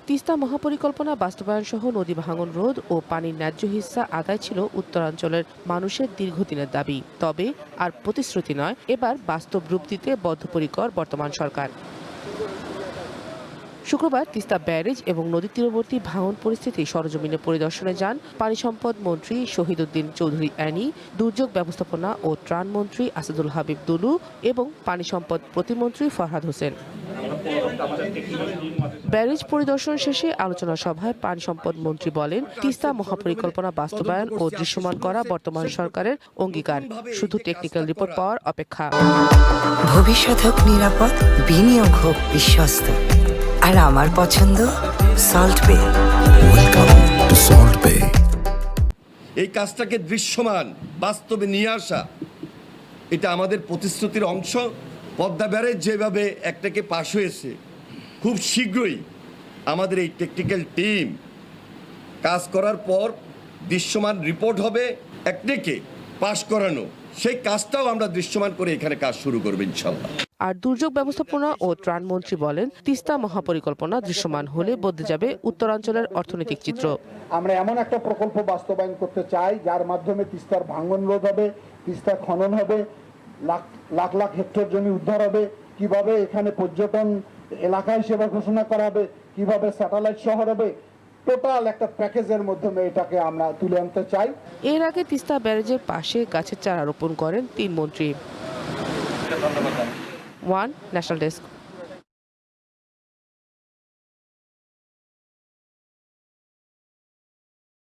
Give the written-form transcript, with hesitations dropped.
তিস্তা মহাপরিকল্পনা বাস্তবায়ন সহ নদী ভাঙন রোধ ও পানির ন্যায্য হিস্সা আদায় ছিল উত্তরাঞ্চলের মানুষের দীর্ঘদিনের দাবি। তবে আর প্রতিশ্রুতি নয়, এবার বাস্তব রূপ দিতে বদ্ধপরিকর বর্তমান সরকার। শুক্রবার তিস্তা ব্যারেজ এবং নদী তীরবর্তী ভাঙন পরিস্থিতি সরজমিনে পরিদর্শনে যান পানি সম্পদ মন্ত্রী শহীদ উদ্দিন চৌধুরী অ্যানি, দুর্যোগ ব্যবস্থাপনা ও ত্রাণ মন্ত্রী আসাদুল হাবিব দুলু এবং পানি সম্পদ প্রতিমন্ত্রী ফরহাদ হোসেন। ব্যারেজ পরিদর্শন শেষে আলোচনা সভায় পানি সম্পদ মন্ত্রী বলেন, তিস্তা মহাপরিকল্পনা বাস্তবায়ন ও দৃশ্যমান করা বর্তমান সরকারের অঙ্গীকার, শুধু টেকনিক্যাল রিপোর্ট পাওয়ার অপেক্ষা। ভবিষ্যৎ হোক নিরাপদ, বিনিয়োগ হোক বিশ্বস্ত, আর আমার পছন্দ সল্ট বে। ওয়েলকাম টু সল্ট বে। এই কাজটাকে দৃশ্যমান বাস্তবে নিয়ে আসা, এটা আমাদের প্রতিশ্রুতির অংশ। পদ্মা ব্যারেজ যেভাবে একটাকে পাশ হয়েছে, খুব শীঘ্রই আমাদের এই টেকনিক্যাল টিম কাজ করার পর দৃশ্যমান রিপোর্ট হবে একটাকে পাশ করানো, সেই কাজটাও আমরা দৃশ্যমান করে এখানে কাজ শুরু করবো ইনশাল্লাহ। আর দুর্যোগ ব্যবস্থাপনা ও ত্রাণ মন্ত্রী বলেন, তিস্তা মহাপরিকল্পনা দৃশ্যমান হলে বদলে যাবে উত্তরাঞ্চলের অর্থনৈতিক চিত্র। আমরা এমন একটা প্রকল্প বাস্তবায়ন করতে চাই যার মাধ্যমে তিস্তার ভাঙন রোধ হবে, তিস্তা খনন হবে, লাখ লাখ হেক্টর জমি উদ্ধার হবে, কিভাবে এখানে পর্যটন এলাকা হিসেবে ঘোষণা করা হবে, কিভাবে স্যাটেলাইট শহর হবে, টোটাল একটা প্যাকেজের মাধ্যমে এটাকে আমরা তুলে আনতে চাই। এর আগে তিস্তা ব্যারেজের পাশে গাছের চারা রোপণ করেন 3 মন্ত্রী। One national desk.